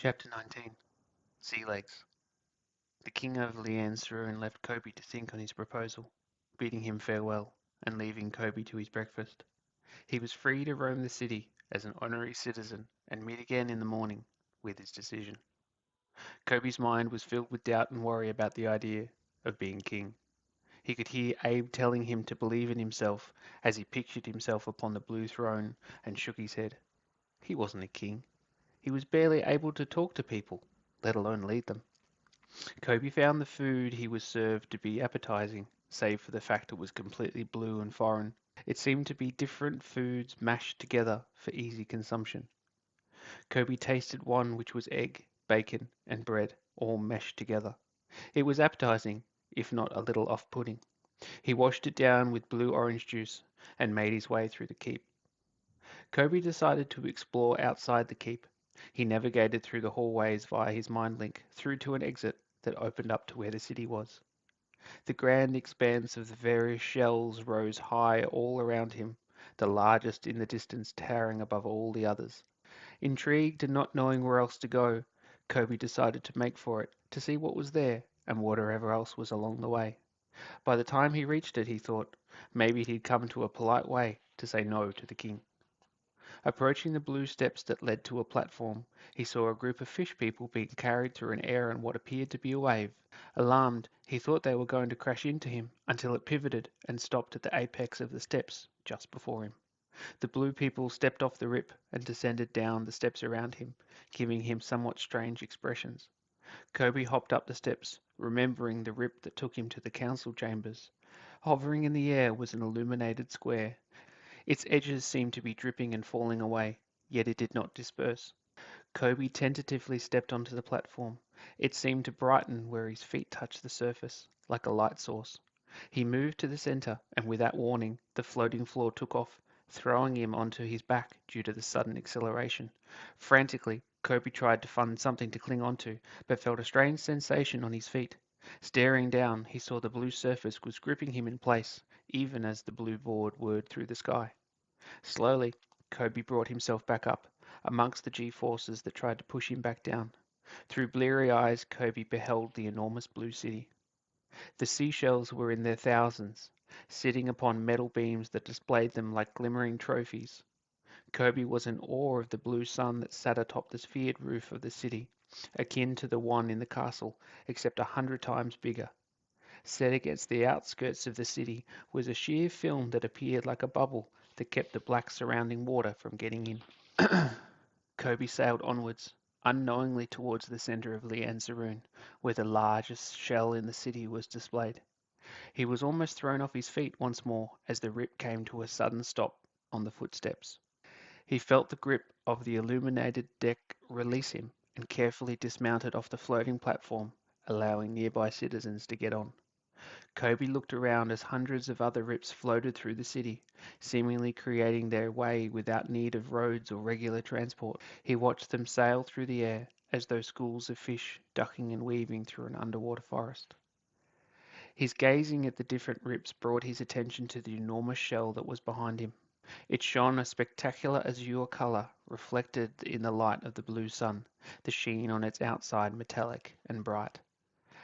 Chapter 19. Sea Legs. The king of Liansarun left Koby to think on his proposal, bidding him farewell, and leaving Koby to his breakfast. He was free to roam the city as an honorary citizen and meet again in the morning with his decision. Koby's mind was filled with doubt and worry about the idea of being king. He could hear Abe telling him to believe in himself as he pictured himself upon the blue throne and shook his head. He wasn't a king. He was barely able to talk to people, let alone lead them. Koby found the food he was served to be appetizing, save for the fact it was completely blue and foreign. It seemed to be different foods mashed together for easy consumption. Koby tasted one which was egg, bacon, and bread, all meshed together. It was appetizing, if not a little off-putting. He washed it down with blue orange juice and made his way through the keep. Koby decided to explore outside the keep. He navigated through the hallways via his mind link, through to an exit that opened up to where the city was. The grand expanse of the various shells rose high all around him, the largest in the distance towering above all the others. Intrigued and not knowing where else to go, Koby decided to make for it, to see what was there and whatever else was along the way. By the time he reached it, he thought, maybe he'd come to a polite way to say no to the king. Approaching the blue steps that led to a platform, he saw a group of fish people being carried through an air on what appeared to be a wave. Alarmed, he thought they were going to crash into him until it pivoted and stopped at the apex of the steps just before him. The blue people stepped off the rip and descended down the steps around him, giving him somewhat strange expressions. Koby hopped up the steps, remembering the rip that took him to the council chambers. Hovering in the air was an illuminated square. Its edges seemed to be dripping and falling away, yet it did not disperse. Koby tentatively stepped onto the platform. It seemed to brighten where his feet touched the surface, like a light source. He moved to the center, and without warning, the floating floor took off, throwing him onto his back due to the sudden acceleration. Frantically, Koby tried to find something to cling onto, but felt a strange sensation on his feet. Staring down, he saw the blue surface was gripping him in place, even as the blue board whirred through the sky. Slowly, Koby brought himself back up, amongst the G-forces that tried to push him back down. Through bleary eyes, Koby beheld the enormous blue city. The seashells were in their thousands, sitting upon metal beams that displayed them like glimmering trophies. Koby was in awe of the blue sun that sat atop the sphered roof of the city, akin to the one in the castle, except 100 times bigger. Set against the outskirts of the city was a sheer film that appeared like a bubble that kept the black surrounding water from getting in. Koby sailed onwards, unknowingly towards the center of Lianzaroon, where the largest shell in the city was displayed. He was almost thrown off his feet once more as the rip came to a sudden stop on the footsteps. He felt the grip of the illuminated deck release him and carefully dismounted off the floating platform, allowing nearby citizens to get on. Koby looked around as hundreds of other rips floated through the city, seemingly creating their way without need of roads or regular transport. He watched them sail through the air as though schools of fish ducking and weaving through an underwater forest. His gazing at the different rips brought his attention to the enormous shell that was behind him. It shone a spectacular azure color reflected in the light of the blue sun, the sheen on its outside metallic and bright.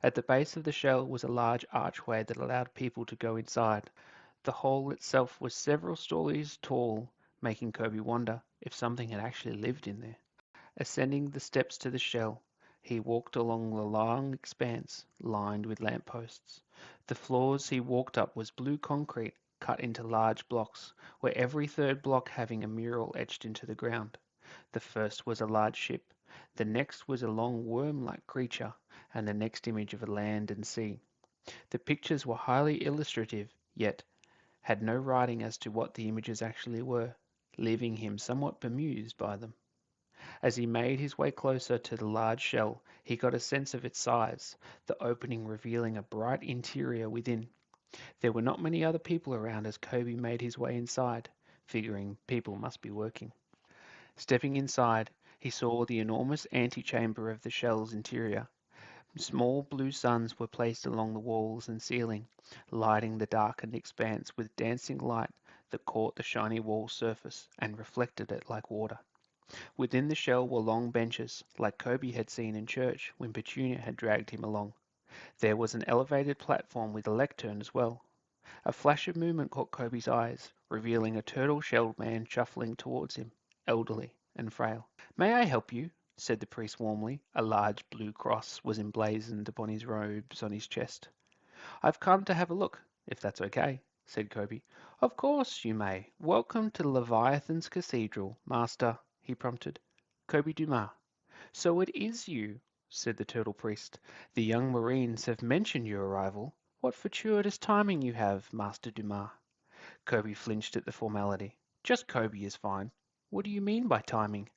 At the base of the shell was a large archway that allowed people to go inside. The hole itself was several stories tall, making Koby wonder if something had actually lived in there. Ascending the steps to the shell, he walked along the long expanse lined with lampposts. The floors he walked up was blue concrete cut into large blocks, where every third block having a mural etched into the ground. The first was a large ship, the next was a long worm-like creature, and the next image of a land and sea. The pictures were highly illustrative, yet had no writing as to what the images actually were, leaving him somewhat bemused by them. As he made his way closer to the large shell, he got a sense of its size, the opening revealing a bright interior within. There were not many other people around as Koby made his way inside, figuring people must be working. Stepping inside, he saw the enormous antechamber of the shell's interior. Small blue suns were placed along the walls and ceiling, lighting the darkened expanse with dancing light that caught the shiny wall surface and reflected it like water. Within the shell were long benches, like Koby had seen in church when Petunia had dragged him along. There was an elevated platform with a lectern as well. A flash of movement caught Koby's eyes, revealing a turtle-shelled man shuffling towards him, elderly and frail. "May I help you?" said the priest warmly. A large blue cross was emblazoned upon his robes on his chest. "I've come to have a look, if that's okay," said Koby. "Of course you may. Welcome to Leviathan's Cathedral, Master," he prompted. "Koby Dumas." "So it is you," said the turtle priest. "The young marines have mentioned your arrival. What fortuitous timing you have, Master Dumas." Koby flinched at the formality. "Just Koby is fine." "What do you mean by timing?"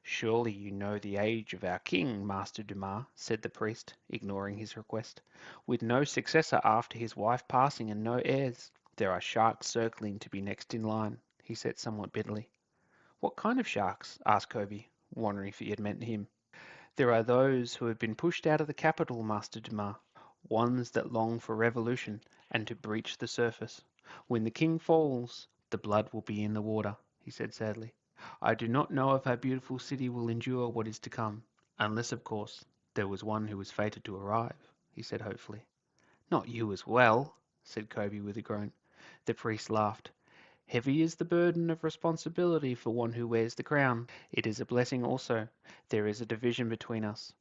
"Surely you know the age of our king, Master Dumas," said the priest, ignoring his request. "With no successor after his wife passing and no heirs, there are sharks circling to be next in line," he said somewhat bitterly. "What kind of sharks?" asked Koby, wondering if he had meant him. "There are those who have been pushed out of the capital, Master Dumas, ones that long for revolution and to breach the surface. When the king falls, the blood will be in the water," he said sadly. "I do not know if our beautiful city will endure what is to come, unless, of course, there was one who was fated to arrive," he said hopefully. "Not you as well," said Koby with a groan. The priest laughed. "Heavy is the burden of responsibility for one who wears the crown. It is a blessing also. There is a division between us.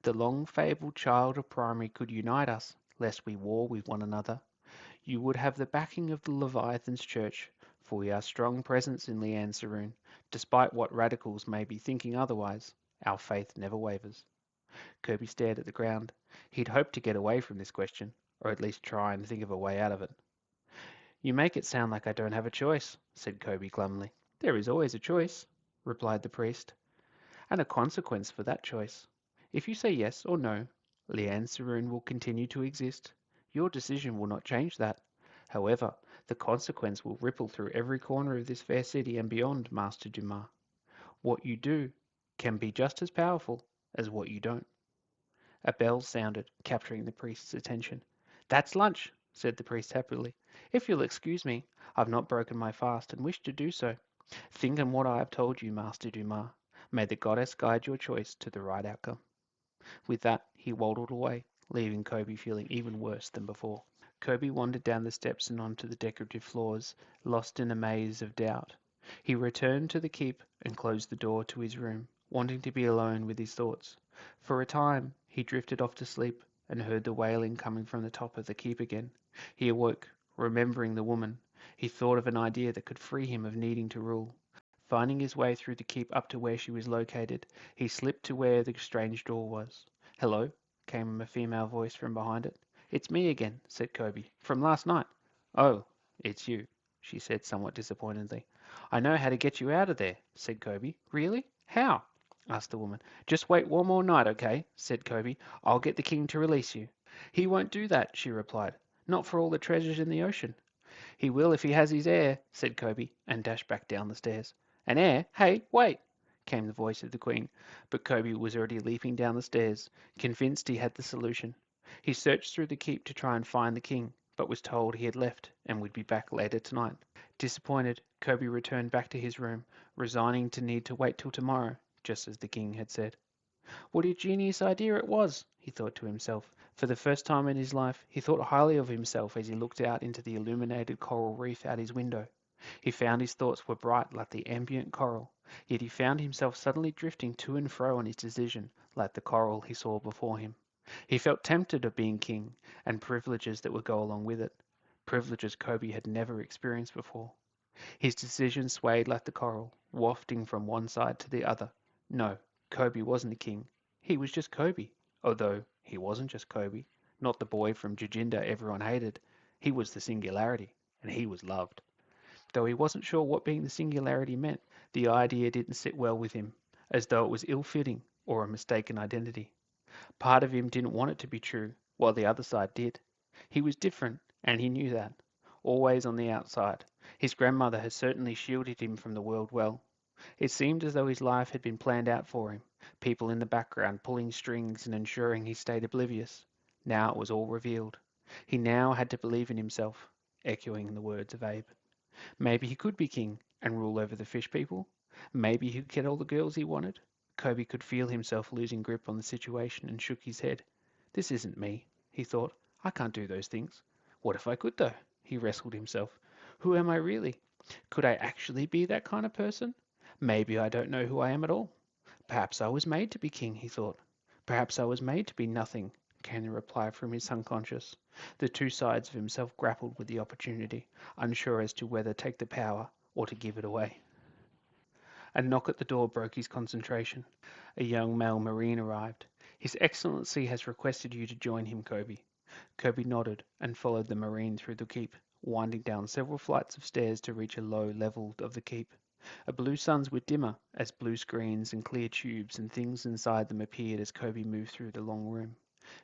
The long fabled child of Primary could unite us, lest we war with one another. You would have the backing of the Leviathan's church, for we are strong presence in Liane Saroon. Despite what radicals may be thinking otherwise, our faith never wavers." Koby stared at the ground. He'd hoped to get away from this question, or at least try and think of a way out of it. "You make it sound like I don't have a choice," said Koby glumly. "There is always a choice," replied the priest, "and a consequence for that choice. If you say yes or no, Liane Saroon will continue to exist. Your decision will not change that. However, the consequence will ripple through every corner of this fair city and beyond, Master Dumas. What you do can be just as powerful as what you don't." A bell sounded, capturing the priest's attention. "That's lunch," said the priest happily. "If you'll excuse me, I've not broken my fast and wish to do so. Think on what I have told you, Master Dumas. May the goddess guide your choice to the right outcome." With that, he waddled away, leaving Koby feeling even worse than before. Koby wandered down the steps and onto the decorative floors, lost in a maze of doubt. He returned to the keep and closed the door to his room, wanting to be alone with his thoughts. For a time, he drifted off to sleep and heard the wailing coming from the top of the keep again. He awoke, remembering the woman. He thought of an idea that could free him of needing to rule. Finding his way through the keep up to where she was located, he slipped to where the strange door was. "Hello," came a female voice from behind it. "It's me again," said Koby. "From last night." "Oh, it's you," she said somewhat disappointedly. "I know how to get you out of there," said Koby. "Really? How?" asked the woman. "Just wait one more night, okay?" said Koby. "I'll get the king to release you." "He won't do that," she replied. "Not for all the treasures in the ocean." "He will if he has his heir," said Koby, and dashed back down the stairs. "An heir? Hey, wait!" came the voice of the queen, but Koby was already leaping down the stairs, convinced he had the solution. He searched through the keep to try and find the king, but was told he had left and would be back later tonight. Disappointed, Koby returned back to his room, resigning to need to wait till tomorrow, just as the king had said. What a genius idea it was, he thought to himself. For the first time in his life, he thought highly of himself as he looked out into the illuminated coral reef out his window. He found his thoughts were bright like the ambient coral, yet he found himself suddenly drifting to and fro on his decision, like the coral he saw before him. He felt tempted of being king, and privileges that would go along with it, privileges Koby had never experienced before. His decision swayed like the coral, wafting from one side to the other. No, Koby wasn't a king. He was just Koby. Although he wasn't just Koby, not the boy from Jujinda everyone hated. He was the singularity, and he was loved. Though he wasn't sure what being the singularity meant, the idea didn't sit well with him, as though it was ill-fitting or a mistaken identity. Part of him didn't want it to be true, while the other side did. He was different, and he knew that. Always on the outside. His grandmother had certainly shielded him from the world well. It seemed as though his life had been planned out for him, people in the background pulling strings and ensuring he stayed oblivious. Now it was all revealed. He now had to believe in himself, echoing the words of Abe. Maybe he could be king and rule over the fish people. Maybe he could get all the girls he wanted. Koby could feel himself losing grip on the situation and shook his head. This isn't me, he thought. I can't do those things. What if I could, though? He wrestled himself. Who am I really? Could I actually be that kind of person? Maybe I don't know who I am at all. Perhaps I was made to be king, he thought. Perhaps I was made to be nothing, came the reply from his unconscious. The two sides of himself grappled with the opportunity, unsure as to whether to take the power or to give it away. A knock at the door broke his concentration. A young male marine arrived. His Excellency has requested you to join him, Koby. Koby nodded and followed the marine through the keep, winding down several flights of stairs to reach a low level of the keep. A blue suns were dimmer as blue screens and clear tubes and things inside them appeared as Koby moved through the long room.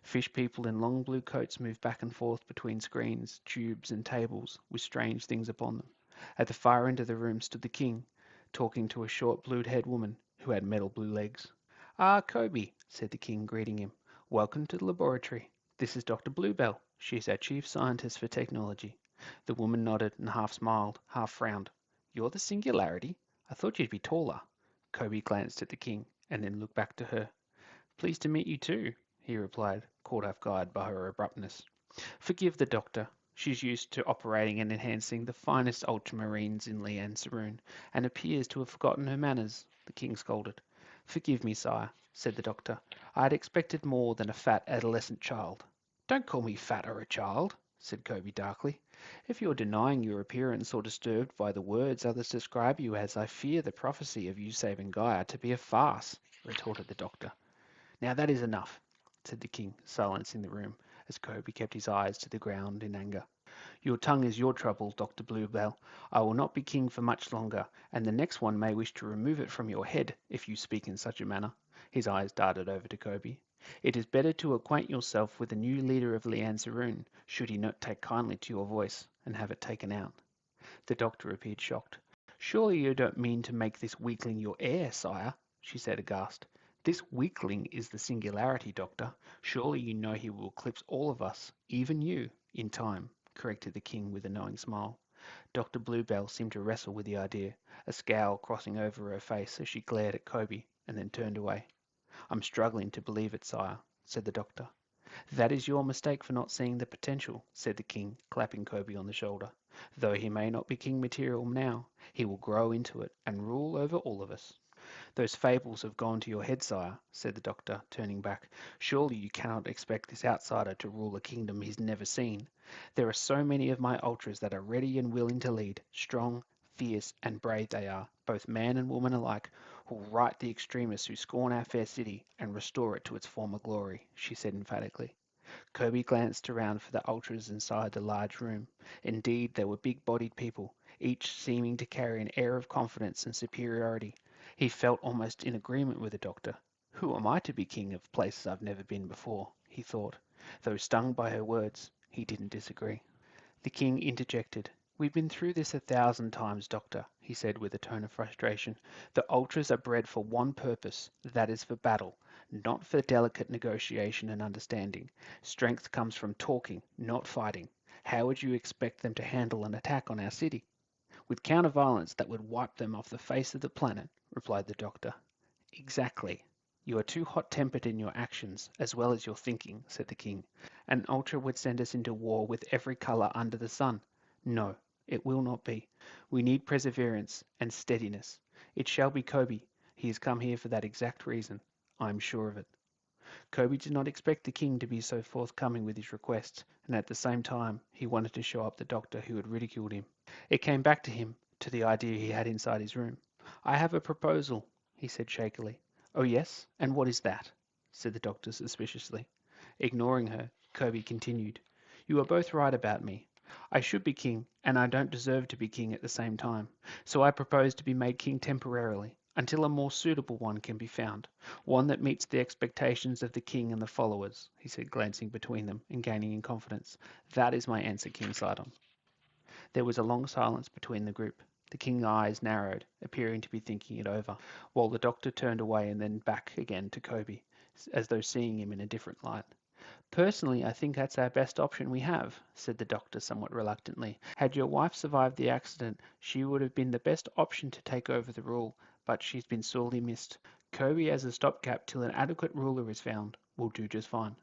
Fish people in long blue coats moved back and forth between screens, tubes, and tables with strange things upon them. At the far end of the room stood the king, talking to a short blue-haired woman who had metal blue legs. Ah, Koby, said the king, greeting him. Welcome to the laboratory. This is Dr. Bluebell. She is our chief scientist for technology. The woman nodded and half smiled, half frowned. You're the singularity? I thought you'd be taller. Koby glanced at the king and then looked back to her. Pleased to meet you too, he replied, caught off guard by her abruptness. Forgive the doctor. She's used to operating and enhancing the finest ultramarines in Lian Saroon, and appears to have forgotten her manners, the king scolded. Forgive me, sire, said the doctor. I had expected more than a fat adolescent child. Don't call me fat or a child, said Koby darkly. If you're denying your appearance or disturbed by the words others describe you as, I fear the prophecy of you saving Gaia to be a farce, retorted the doctor. Now that is enough, said the king, silencing the room, as Koby kept his eyes to the ground in anger. Your tongue is your trouble, Dr. Bluebell. I will not be king for much longer, and the next one may wish to remove it from your head if you speak in such a manner. His eyes darted over to Koby. It is better to acquaint yourself with the new leader of Lian Saroon, should he not take kindly to your voice, and have it taken out. The doctor appeared shocked. Surely you don't mean to make this weakling your heir, sire, she said aghast. This weakling is the singularity, doctor. Surely you know he will eclipse all of us, even you, in time, corrected the king with a knowing smile. Dr. Bluebell seemed to wrestle with the idea, a scowl crossing over her face as she glared at Koby and then turned away. I'm struggling to believe it, sire, said the doctor. That is your mistake for not seeing the potential, said the king, clapping Koby on the shoulder. Though he may not be king material now, he will grow into it and rule over all of us. Those fables have gone to your head, sire, said the doctor, turning back. Surely you cannot expect this outsider to rule a kingdom he's never seen. There are so many of my ultras that are ready and willing to lead, strong, fierce, and brave they are, both man and woman alike, who'll right the extremists who scorn our fair city and restore it to its former glory, she said emphatically. Koby glanced around for the ultras inside the large room. Indeed, they were big-bodied people, each seeming to carry an air of confidence and superiority. He felt almost in agreement with the doctor. Who am I to be king of places I've never been before? He thought. Though stung by her words, he didn't disagree. The king interjected. We've been through this 1,000 times, Doctor, he said with a tone of frustration. The ultras are bred for one purpose, that is for battle, not for delicate negotiation and understanding. Strength comes from talking, not fighting. How would you expect them to handle an attack on our city? With counter-violence that would wipe them off the face of the planet, replied the doctor. Exactly. You are too hot-tempered in your actions, as well as your thinking, said the king. An ultra would send us into war with every colour under the sun. No, it will not be. We need perseverance and steadiness. It shall be Koby. He has come here for that exact reason. I am sure of it. Koby did not expect the king to be so forthcoming with his request, and at the same time he wanted to show up the doctor who had ridiculed him. It came back to him, to the idea he had inside his room. I have a proposal, he said shakily. Oh yes? And what is that? Said the doctor suspiciously. Ignoring her, Koby continued. You are both right about me. I should be king, and I don't deserve to be king at the same time. So I propose to be made king temporarily, until a more suitable one can be found. One that meets the expectations of the king and the followers, he said, glancing between them and gaining in confidence. That is my answer, King Sidon. There was a long silence between the group. The king's eyes narrowed, appearing to be thinking it over, while the doctor turned away and then back again to Koby, as though seeing him in a different light. Personally, I think that's our best option we have, said the doctor somewhat reluctantly. Had your wife survived the accident, she would have been the best option to take over the rule, but she's been sorely missed. Koby as a stopgap till an adequate ruler is found will do just fine.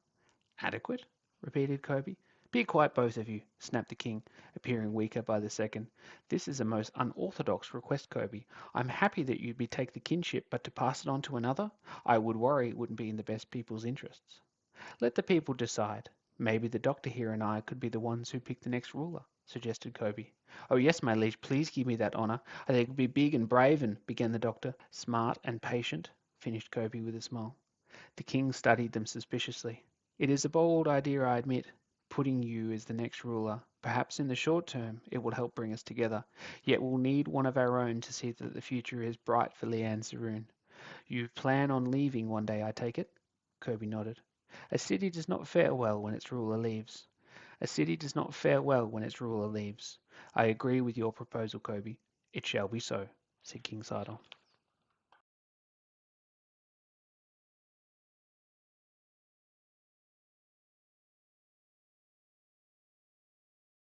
Adequate? Repeated Koby. Be quiet, both of you, snapped the king, appearing weaker by the second. This is a most unorthodox request, Koby. I'm happy that you'd take the kinship, but to pass it on to another, I would worry it wouldn't be in the best people's interests. Let the people decide. Maybe the doctor here and I could be the ones who pick the next ruler, suggested Koby. Oh yes, my liege, please give me that honour. I think it would be big and brave and, began the doctor. Smart and patient, finished Koby with a smile. The king studied them suspiciously. It is a bold idea, I admit, putting you as the next ruler. Perhaps in the short term it will help bring us together. Yet we'll need one of our own to see that the future is bright for Liane Saroon. You plan on leaving one day, I take it? Koby nodded. A city does not fare well when its ruler leaves. A city does not fare well when its ruler leaves. I agree with your proposal, Koby. It shall be so, said King Sidon.